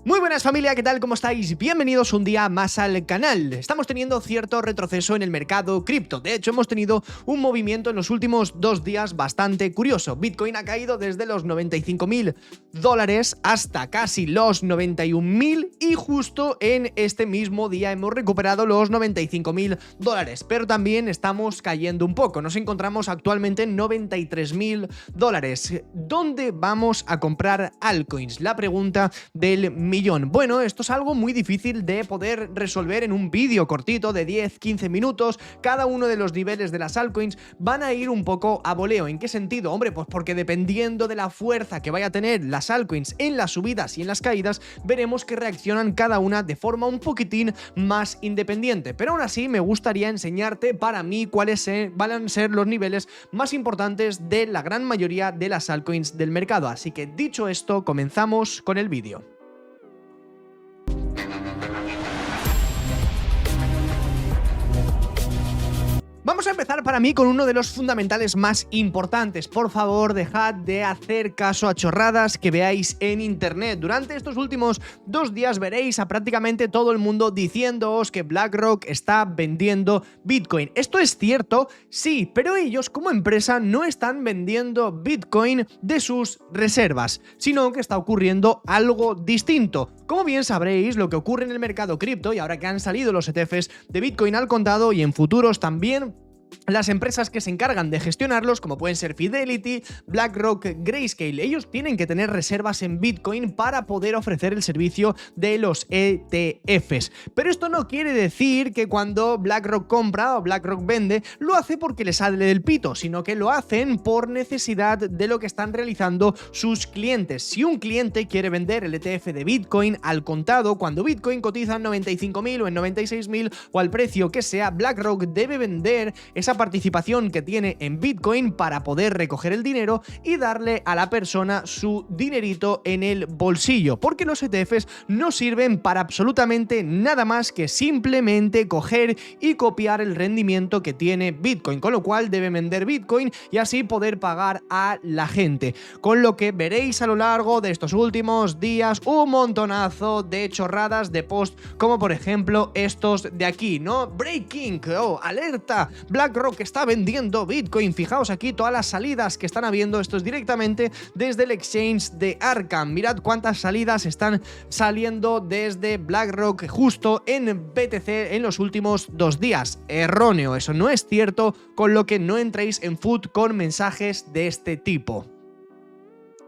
Muy buenas familia, ¿qué tal? ¿Cómo estáis? Bienvenidos un día más al canal. Estamos teniendo cierto retroceso en el mercado cripto. De hecho, hemos tenido un movimiento en los últimos 2 días bastante curioso. Bitcoin ha caído desde los $95.000 hasta casi los 91.000 y justo en este mismo día hemos recuperado los $95.000. Pero también estamos cayendo un poco. Nos encontramos actualmente en $93.000. ¿Dónde vamos a comprar altcoins? La pregunta del millón. Bueno, esto es algo muy difícil de poder resolver en un vídeo cortito de 10-15 minutos. Cada uno de los niveles de las altcoins van a ir un poco a voleo. ¿En qué sentido? Hombre, pues porque dependiendo de la fuerza que vaya a tener las altcoins en las subidas y en las caídas, veremos que reaccionan cada una de forma un poquitín más independiente. Pero aún así me gustaría enseñarte para mí cuáles van a ser los niveles más importantes de la gran mayoría de las altcoins del mercado. Así que dicho esto, comenzamos con el vídeo. Vamos a empezar para mí con uno de los fundamentales más importantes. Por favor, dejad de hacer caso a chorradas que veáis en internet. Durante estos últimos 2 días veréis a prácticamente todo el mundo diciéndoos que BlackRock está vendiendo Bitcoin. ¿Esto es cierto? Sí, pero ellos como empresa no están vendiendo Bitcoin de sus reservas, sino que está ocurriendo algo distinto. Como bien sabréis, lo que ocurre en el mercado cripto, y ahora que han salido los ETFs de Bitcoin al contado y en futuros también, las empresas que se encargan de gestionarlos, como pueden ser Fidelity, BlackRock, Grayscale, ellos tienen que tener reservas en Bitcoin para poder ofrecer el servicio de los ETFs. Pero esto no quiere decir que cuando BlackRock compra o BlackRock vende, lo hace porque le sale del pito, sino que lo hacen por necesidad de lo que están realizando sus clientes. Si un cliente quiere vender el ETF de Bitcoin al contado, cuando Bitcoin cotiza en 95.000 o en 96.000 o al precio que sea, BlackRock debe vender esa participación que tiene en Bitcoin para poder recoger el dinero y darle a la persona su dinerito en el bolsillo, porque los ETFs no sirven para absolutamente nada más que simplemente coger y copiar el rendimiento que tiene Bitcoin, con lo cual debe vender Bitcoin y así poder pagar a la gente, con lo que veréis a lo largo de estos últimos días un montonazo de chorradas de post, como por ejemplo estos de aquí, ¿no? Breaking, alerta, BlackRock está vendiendo Bitcoin. Fijaos aquí todas las salidas que están habiendo. Esto es directamente desde el exchange de Arkham. Mirad cuántas salidas están saliendo desde BlackRock justo en BTC en los últimos 2 días. Erróneo, eso no es cierto, con lo que no entréis en FUD con mensajes de este tipo.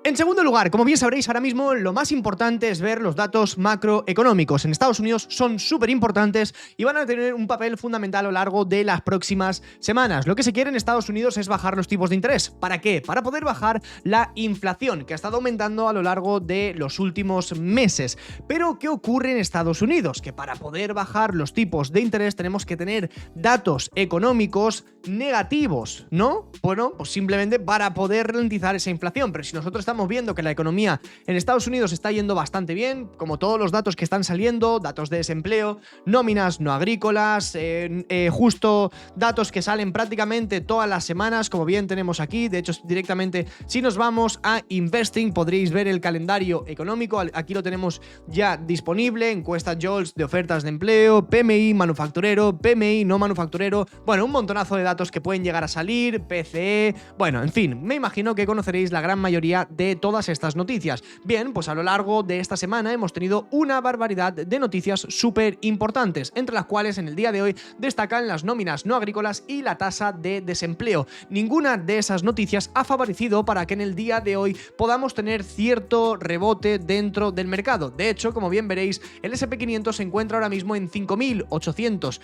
En segundo lugar, como bien sabréis, ahora mismo lo más importante es ver los datos macroeconómicos. En Estados Unidos son súper importantes y van a tener un papel fundamental a lo largo de las próximas semanas. Lo que se quiere en Estados Unidos es bajar los tipos de interés. ¿Para qué? Para poder bajar la inflación, que ha estado aumentando a lo largo de los últimos meses. Pero, ¿qué ocurre en Estados Unidos? Que para poder bajar los tipos de interés tenemos que tener datos económicos negativos, ¿no? Bueno, pues simplemente para poder ralentizar esa inflación. Pero si nosotros estamos viendo que la economía en Estados Unidos está yendo bastante bien, como todos los datos que están saliendo, datos de desempleo, nóminas no agrícolas, justo datos que salen prácticamente todas las semanas, como bien tenemos aquí. De hecho, directamente si nos vamos a Investing podréis ver el calendario económico, aquí lo tenemos ya disponible, encuesta JOLTS de ofertas de empleo, PMI manufacturero, PMI no manufacturero, bueno, un montonazo de datos que pueden llegar a salir, PCE, bueno, en fin, me imagino que conoceréis la gran mayoría de todas estas noticias. Bien, pues a lo largo de esta semana hemos tenido una barbaridad de noticias súper importantes, entre las cuales en el día de hoy destacan las nóminas no agrícolas y la tasa de desempleo. Ninguna de esas noticias ha favorecido para que en el día de hoy podamos tener cierto rebote dentro del mercado. De hecho, como bien veréis, el S&P500 se encuentra ahora mismo en 5.800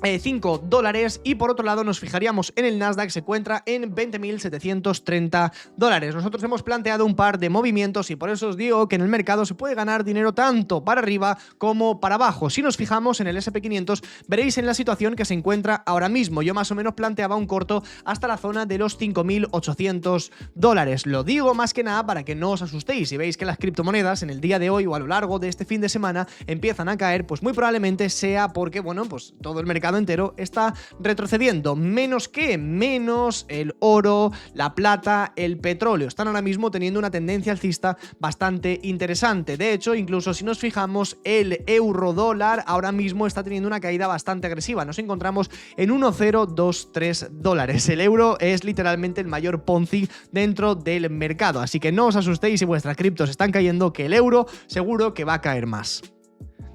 $5 y por otro lado nos fijaríamos en el Nasdaq, se encuentra en $20.730. Nosotros hemos planteado un par de movimientos y por eso os digo que en el mercado se puede ganar dinero tanto para arriba como para abajo. Si nos fijamos en el S&P500 veréis en la situación que se encuentra ahora mismo. Yo más o menos planteaba un corto hasta la zona de los $5.800. Lo digo más que nada para que no os asustéis. Si veis que las criptomonedas en el día de hoy o a lo largo de este fin de semana empiezan a caer, pues muy probablemente sea porque, bueno, pues todo el mercado mercado entero está retrocediendo. ¿Menos qué? Menos el oro, la plata, el petróleo. Están ahora mismo teniendo una tendencia alcista bastante interesante. De hecho, incluso si nos fijamos, el euro dólar ahora mismo está teniendo una caída bastante agresiva. Nos encontramos en 1,023 dólares. El euro es literalmente el mayor Ponzi dentro del mercado. Así que no os asustéis si vuestras criptos están cayendo, que el euro seguro que va a caer más.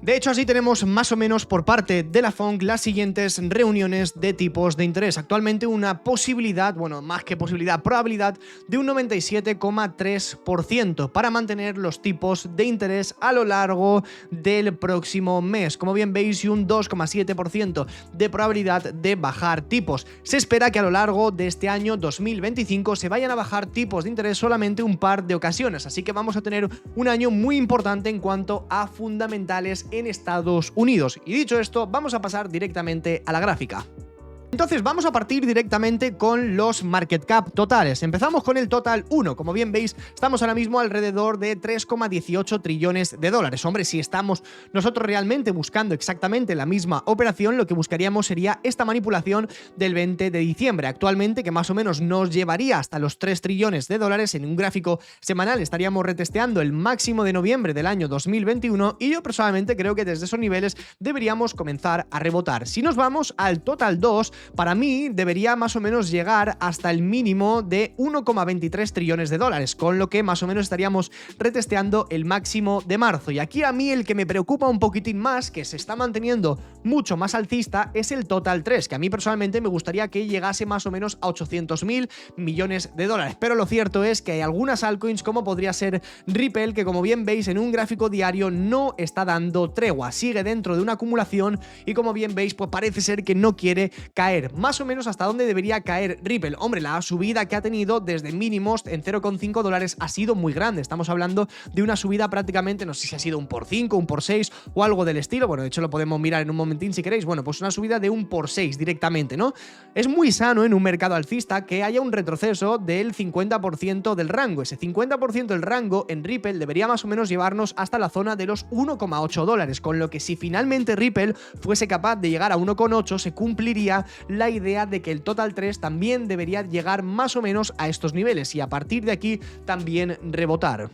De hecho, así tenemos más o menos por parte de la FONC las siguientes reuniones de tipos de interés. Actualmente una posibilidad, bueno, más que posibilidad, probabilidad de un 97,3% para mantener los tipos de interés a lo largo del próximo mes. Como bien veis, y un 2,7% de probabilidad de bajar tipos. Se espera que a lo largo de este año 2025 se vayan a bajar tipos de interés solamente un par de ocasiones. Así que vamos a tener un año muy importante en cuanto a fundamentales en Estados Unidos. Y dicho esto, vamos a pasar directamente a la gráfica. Entonces vamos a partir directamente con los market cap totales. Empezamos con el total 1. Como bien veis, estamos ahora mismo alrededor de 3,18 trillones de dólares. Hombre, si estamos nosotros realmente buscando exactamente la misma operación, lo que buscaríamos sería esta manipulación del 20 de diciembre. Actualmente, que más o menos nos llevaría hasta los 3 trillones de dólares. En un gráfico semanal estaríamos retesteando el máximo de noviembre del año 2021 y yo personalmente creo que desde esos niveles deberíamos comenzar a rebotar. Si nos vamos al total 2, para mí debería más o menos llegar hasta el mínimo de 1,23 trillones de dólares, con lo que más o menos estaríamos retesteando el máximo de marzo. Y aquí a mí el que me preocupa un poquitín más, que se está manteniendo mucho más alcista, es el total 3, que a mí personalmente me gustaría que llegase más o menos a 800.000 millones de dólares. Pero lo cierto es que hay algunas altcoins, como podría ser Ripple, que como bien veis en un gráfico diario no está dando tregua, sigue dentro de una acumulación y como bien veis pues parece ser que no quiere caer. Más o menos hasta dónde debería caer Ripple. Hombre, la subida que ha tenido desde mínimos en 0,5 dólares ha sido muy grande. Estamos hablando de una subida prácticamente, no sé si ha sido un por 5, un por 6 o algo del estilo. Bueno, de hecho lo podemos mirar en un momentín si queréis. Bueno, pues una subida de un por 6 directamente, ¿no? Es muy sano en un mercado alcista que haya un retroceso del 50% del rango. Ese 50% del rango en Ripple debería más o menos llevarnos hasta la zona de los 1,8 dólares, con lo que si finalmente Ripple fuese capaz de llegar a 1,8 se cumpliría la idea de que el total 3 también debería llegar más o menos a estos niveles y a partir de aquí también rebotar.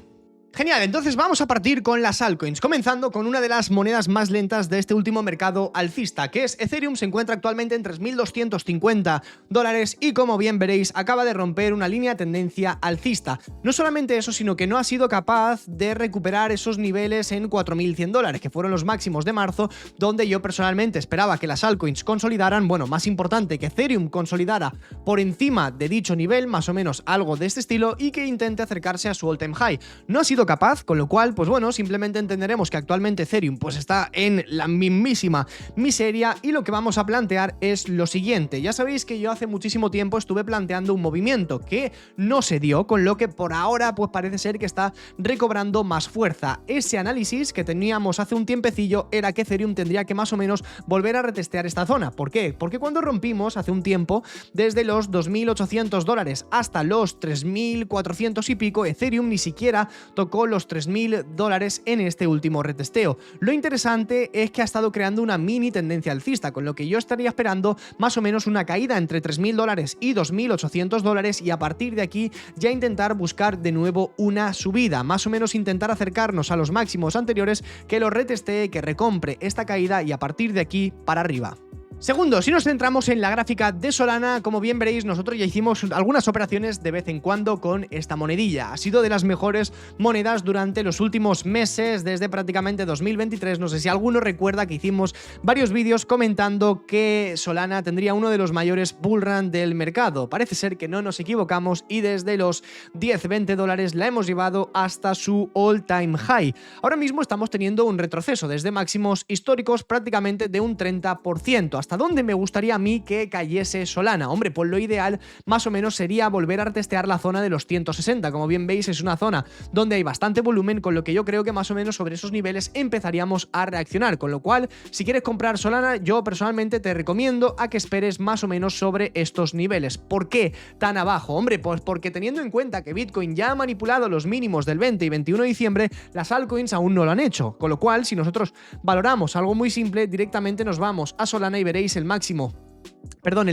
Genial, entonces vamos a partir con las altcoins, comenzando con una de las monedas más lentas de este último mercado alcista, que es Ethereum. Se encuentra actualmente en 3.250 dólares y como bien veréis acaba de romper una línea de tendencia alcista. No solamente eso, sino que no ha sido capaz de recuperar esos niveles en 4.100 dólares, que fueron los máximos de marzo, donde yo personalmente esperaba que las altcoins consolidaran, bueno, más importante que Ethereum consolidara por encima de dicho nivel, más o menos algo de este estilo, y que intente acercarse a su all-time high. No ha sido capaz, con lo cual, pues bueno, simplemente entenderemos que actualmente Ethereum pues está en la mismísima miseria y lo que vamos a plantear es lo siguiente. Ya sabéis que yo hace muchísimo tiempo estuve planteando un movimiento que no se dio, con lo que por ahora pues parece ser que está recobrando más fuerza. Ese análisis que teníamos hace un tiempecillo era que Ethereum tendría que más o menos volver a retestear esta zona. ¿Por qué? Porque cuando rompimos hace un tiempo desde los 2.800 dólares hasta los 3.400 y pico, Ethereum ni siquiera tocó los 3.000 dólares en este último retesteo. Lo interesante es que ha estado creando una mini tendencia alcista, con lo que yo estaría esperando más o menos una caída entre 3.000 dólares y 2.800 dólares y a partir de aquí ya intentar buscar de nuevo una subida, más o menos intentar acercarnos a los máximos anteriores, que lo retestee, que recompre esta caída y a partir de aquí para arriba. Segundo, si nos centramos en la gráfica de Solana, como bien veréis, nosotros ya hicimos algunas operaciones de vez en cuando con esta monedilla. Ha sido de las mejores monedas durante los últimos meses, desde prácticamente 2023. No sé si alguno recuerda que hicimos varios vídeos comentando que Solana tendría uno de los mayores bullrun del mercado. Parece ser que no nos equivocamos y desde los 10-20 dólares la hemos llevado hasta su all-time high. Ahora mismo estamos teniendo un retroceso desde máximos históricos prácticamente de un 30%. ¿Hasta dónde me gustaría a mí que cayese Solana? Hombre, pues lo ideal más o menos sería volver a testear la zona de los 160. Como bien veis, es una zona donde hay bastante volumen, con lo que yo creo que más o menos sobre esos niveles empezaríamos a reaccionar. Con lo cual, si quieres comprar Solana, yo personalmente te recomiendo a que esperes más o menos sobre estos niveles. ¿Por qué tan abajo? Hombre, pues porque teniendo en cuenta que Bitcoin ya ha manipulado los mínimos del 20 y 21 de diciembre, las altcoins aún no lo han hecho. Con lo cual, si nosotros valoramos algo muy simple, directamente nos vamos a Solana y veremos veréis el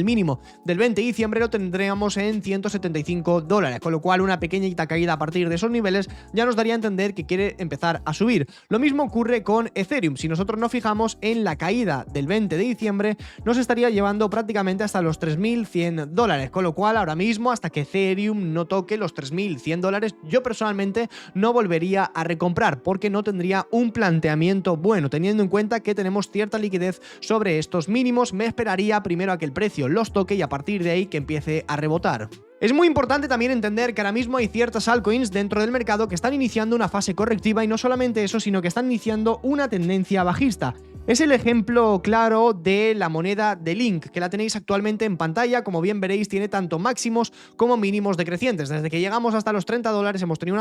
mínimo del 20 de diciembre lo tendríamos en $175, con lo cual una pequeñita caída a partir de esos niveles ya nos daría a entender que quiere empezar a subir. Lo mismo ocurre con Ethereum. Si nosotros nos fijamos en la caída del 20 de diciembre, nos estaría llevando prácticamente hasta los $3.100, con lo cual ahora mismo, hasta que Ethereum no toque los $3.100, yo personalmente no volvería a recomprar, porque no tendría un planteamiento bueno, teniendo en cuenta que tenemos cierta liquidez sobre estos mínimos. Me esperaría primero a que el precio los toque y a partir de ahí que empiece a rebotar. Es muy importante también entender que ahora mismo hay ciertas altcoins dentro del mercado que están iniciando una fase correctiva, y no solamente eso, sino que están iniciando una tendencia bajista. Es el ejemplo claro de la moneda de Link, que la tenéis actualmente en pantalla. Como bien veréis, tiene tanto máximos como mínimos decrecientes. Desde que llegamos hasta los $30 hemos tenido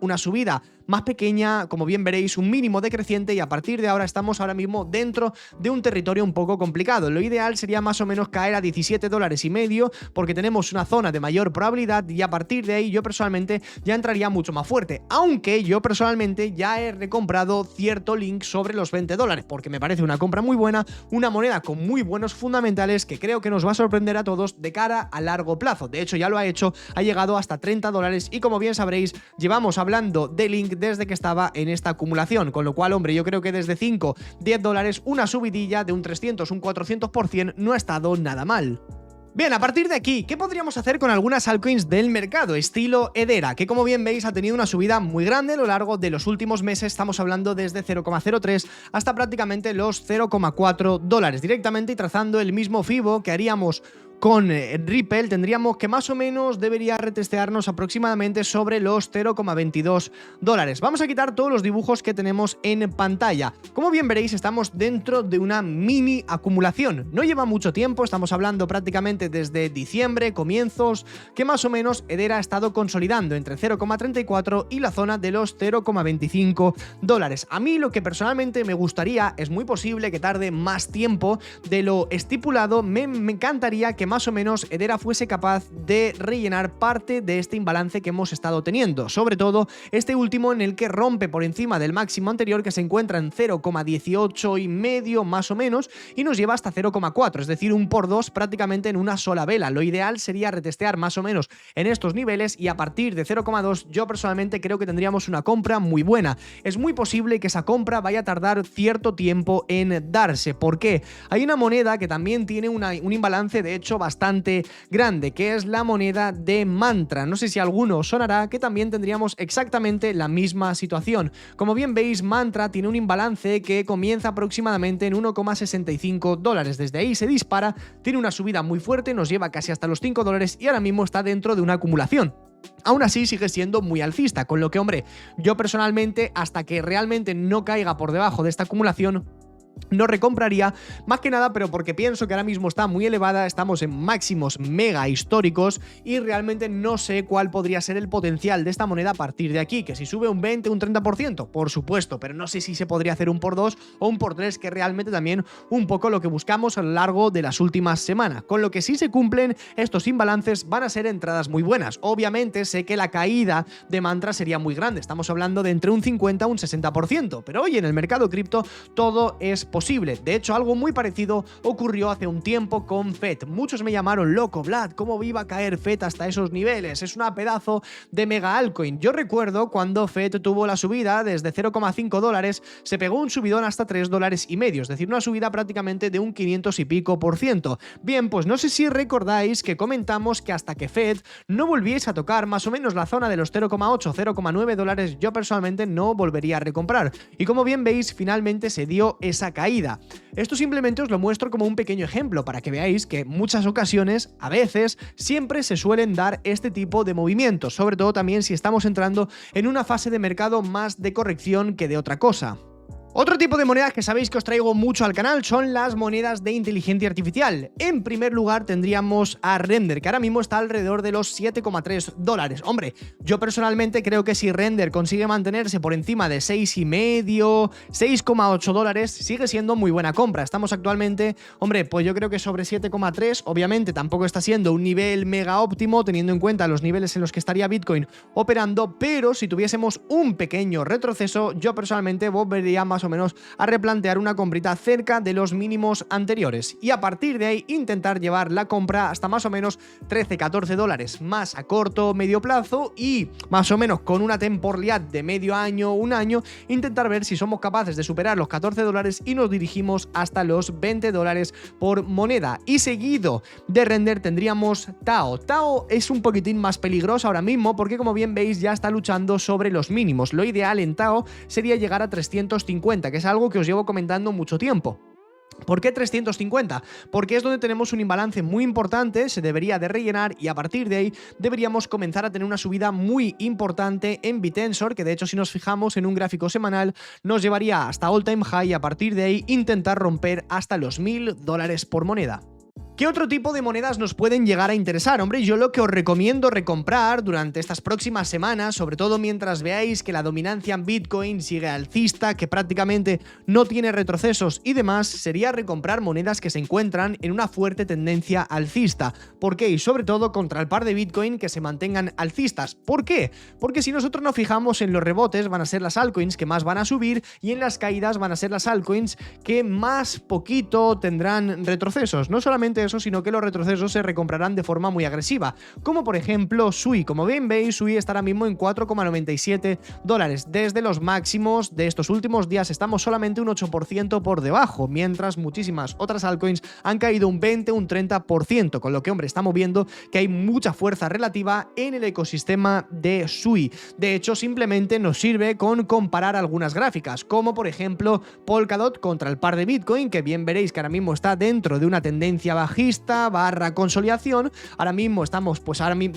una subida más pequeña, como bien veréis, un mínimo decreciente, y a partir de ahora estamos ahora mismo dentro de un territorio un poco complicado. Lo ideal sería más o menos caer a $17,50, porque tenemos una zona de mayor probabilidad, y a partir de ahí yo personalmente ya entraría mucho más fuerte, aunque yo personalmente ya he recomprado cierto Link sobre los $20, porque me parece una compra muy buena, una moneda con muy buenos fundamentales que creo que nos va a sorprender a todos de cara a largo plazo. De hecho, ya lo ha hecho, ha llegado hasta $30, y como bien sabréis, llevamos hablando de Link desde que estaba en esta acumulación, con lo cual, hombre, yo creo que desde $5-10 una subidilla de un 300, un 400% no ha estado nada mal. Bien, a partir de aquí, ¿qué podríamos hacer con algunas altcoins del mercado? Estilo Hedera, que como bien veis ha tenido una subida muy grande a lo largo de los últimos meses. Estamos hablando desde 0,03 hasta prácticamente los $0,4. Directamente, y trazando el mismo FIBO que haríamos con Ripple, tendríamos que más o menos debería retestearnos aproximadamente sobre los $0,22. Vamos a quitar todos los dibujos que tenemos en pantalla. Como bien veréis, estamos dentro de una mini acumulación. No lleva mucho tiempo, estamos hablando prácticamente desde diciembre, comienzos, que más o menos Hedera ha estado consolidando entre 0,34 y la zona de los $0,25. A mí lo que personalmente me gustaría, es muy posible que tarde más tiempo de lo estipulado, me encantaría que más o menos Hedera fuese capaz de rellenar parte de este imbalance que hemos estado teniendo, sobre todo este último, en el que rompe por encima del máximo anterior, que se encuentra en 0,18,5 más o menos, y nos lleva hasta 0,4, es decir, un por 2 prácticamente en una sola vela. Lo ideal sería retestear más o menos en estos niveles, y a partir de 0,2 yo personalmente creo que tendríamos una compra muy buena. Es muy posible que esa compra vaya a tardar cierto tiempo en darse. ¿Por qué? Hay una moneda que también tiene un imbalance, de hecho, bastante grande, que es la moneda de Mantra. No sé si a alguno os sonará que también tendríamos exactamente la misma situación. Como bien veis, Mantra tiene un imbalance que comienza aproximadamente en $1,65. Desde ahí se dispara, tiene una subida muy fuerte, nos lleva casi hasta los $5, y ahora mismo está dentro de una acumulación. Aún así sigue siendo muy alcista, con lo que, hombre, yo personalmente, hasta que realmente no caiga por debajo de esta acumulación, no recompraría, más que nada, pero porque pienso que ahora mismo está muy elevada, estamos en máximos mega históricos, y realmente no sé cuál podría ser el potencial de esta moneda a partir de aquí. Que si sube un 20, un 30%, por supuesto, pero no sé si se podría hacer un por 2 o un por 3, que realmente también un poco lo que buscamos a lo largo de las últimas semanas. Con lo que, si se cumplen estos imbalances, van a ser entradas muy buenas. Obviamente sé que la caída de Mantra sería muy grande, estamos hablando de entre un 50 a un 60%, pero hoy en el mercado cripto todo es posible. De hecho, algo muy parecido ocurrió hace un tiempo con FED. Muchos me llamaron loco, Vlad, ¿cómo iba a caer FED hasta esos niveles? Es una pedazo de mega altcoin. Yo recuerdo cuando FED tuvo la subida desde $0,5, se pegó un subidón hasta $3,50, es decir, una subida prácticamente de un 500 y pico por ciento. Bien, pues no sé si recordáis que comentamos que hasta que FED no volviese a tocar más o menos la zona de los $0,8-$0,9, yo personalmente no volvería a recomprar. Y como bien veis, finalmente se dio esa caída. Esto simplemente os lo muestro como un pequeño ejemplo para que veáis que en muchas ocasiones, a veces, siempre se suelen dar este tipo de movimientos, sobre todo también si estamos entrando en una fase de mercado más de corrección que de otra cosa. Otro tipo de monedas que sabéis que os traigo mucho al canal son las monedas de inteligencia artificial. En primer lugar tendríamos a Render, que ahora mismo está alrededor de los $7,3. Hombre, yo personalmente creo que si Render consigue mantenerse por encima de 6,5, $6,8, sigue siendo muy buena compra. Estamos actualmente, hombre, pues yo creo que sobre 7,3, obviamente tampoco está siendo un nivel mega óptimo teniendo en cuenta los niveles en los que estaría Bitcoin operando, pero si tuviésemos un pequeño retroceso, yo personalmente volvería más más o menos a replantear una comprita cerca de los mínimos anteriores y a partir de ahí intentar llevar la compra hasta más o menos 13-14 dólares más a corto o medio plazo y más o menos con una temporalidad de medio año o un año intentar ver si somos capaces de superar los 14 dólares y nos dirigimos hasta los 20 dólares por moneda. Y seguido de render tendríamos Tao. Tao es un poquitín más peligroso ahora mismo porque, como bien veis, ya está luchando sobre los mínimos. Lo ideal en Tao sería llegar a 350, que es algo que os llevo comentando mucho tiempo. ¿Por qué 350? Porque es donde tenemos un imbalance muy importante, se debería de rellenar y a partir de ahí deberíamos comenzar a tener una subida muy importante en Bitensor, que de hecho si nos fijamos en un gráfico semanal nos llevaría hasta all time high y a partir de ahí intentar romper hasta los 1000 dólares por moneda. ¿Qué otro tipo de monedas nos pueden llegar a interesar? Hombre, yo lo que os recomiendo recomprar durante estas próximas semanas, sobre todo mientras veáis que la dominancia en Bitcoin sigue alcista, que prácticamente no tiene retrocesos y demás, sería recomprar monedas que se encuentran en una fuerte tendencia alcista. ¿Por qué? Y sobre todo contra el par de Bitcoin que se mantengan alcistas. ¿Por qué? Porque si nosotros nos fijamos en los rebotes van a ser las altcoins que más van a subir y en las caídas van a ser las altcoins que más poquito tendrán retrocesos. No solamente eso, sino que los retrocesos se recomprarán de forma muy agresiva, como por ejemplo Sui. Como bien veis, Sui está ahora mismo en 4,97 dólares. Desde los máximos de estos últimos días estamos solamente un 8% por debajo, mientras muchísimas otras altcoins han caído un 20, un 30%, con lo que, hombre, estamos viendo que hay mucha fuerza relativa en el ecosistema de Sui. De hecho, simplemente nos sirve con comparar algunas gráficas, como por ejemplo Polkadot contra el par de Bitcoin, que bien veréis que ahora mismo está dentro de una tendencia bajista / consolidación. Ahora mismo estamos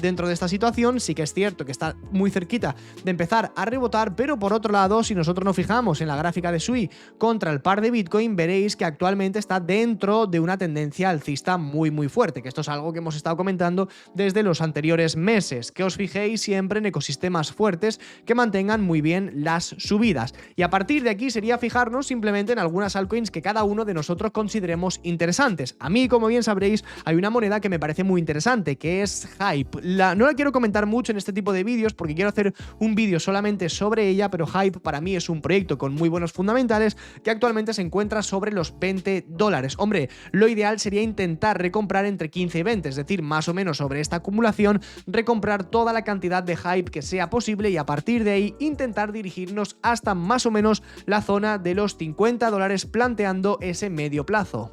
dentro de esta situación. Sí que es cierto que está muy cerquita de empezar a rebotar, pero por otro lado, si nosotros nos fijamos en la gráfica de Sui contra el par de Bitcoin, veréis que actualmente está dentro de una tendencia alcista muy fuerte, que esto es algo que hemos estado comentando desde los anteriores meses, que os fijéis siempre en ecosistemas fuertes que mantengan muy bien las subidas. Y a partir de aquí sería fijarnos simplemente en algunas altcoins que cada uno de nosotros consideremos interesantes. A mí, como bien sabréis, hay una moneda que me parece muy interesante, que es Hype. No la quiero comentar mucho en este tipo de vídeos porque quiero hacer un vídeo solamente sobre ella, pero Hype para mí es un proyecto con muy buenos fundamentales que actualmente se encuentra sobre los 20 dólares. Hombre, lo ideal sería intentar recomprar entre 15 y 20, es decir, más o menos sobre esta acumulación, recomprar toda la cantidad de Hype que sea posible y a partir de ahí intentar dirigirnos hasta más o menos la zona de los 50 dólares, planteando ese medio plazo.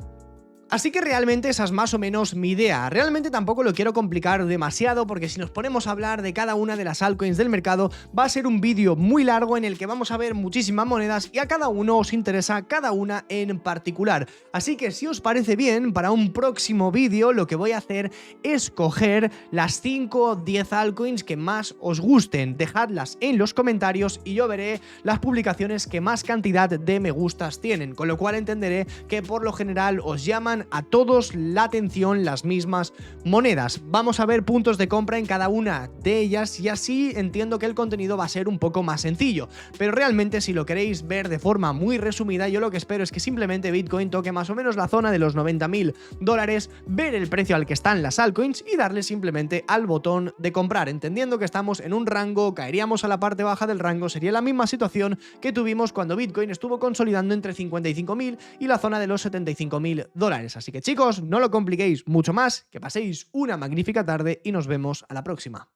Así que realmente esa es más o menos mi idea. Realmente tampoco lo quiero complicar demasiado porque si nos ponemos a hablar de cada una de las altcoins del mercado va a ser un vídeo muy largo en el que vamos a ver muchísimas monedas y a cada uno os interesa cada una en particular. Así que si os parece bien, para un próximo vídeo lo que voy a hacer es coger las 5 o 10 altcoins que más os gusten. Dejadlas en los comentarios y yo veré las publicaciones que más cantidad de me gustas tienen, con lo cual entenderé que por lo general os llaman a todos la atención las mismas monedas. Vamos a ver puntos de compra en cada una de ellas y así entiendo que el contenido va a ser un poco más sencillo, pero realmente si lo queréis ver de forma muy resumida, yo lo que espero es que simplemente Bitcoin toque más o menos la zona de los 90.000 dólares, ver el precio al que están las altcoins y darle simplemente al botón de comprar, entendiendo que estamos en un rango, caeríamos a la parte baja del rango, sería la misma situación que tuvimos cuando Bitcoin estuvo consolidando entre 55.000 y la zona de los 75.000 dólares. Así que chicos, no lo compliquéis mucho más, que paséis una magnífica tarde y nos vemos a la próxima.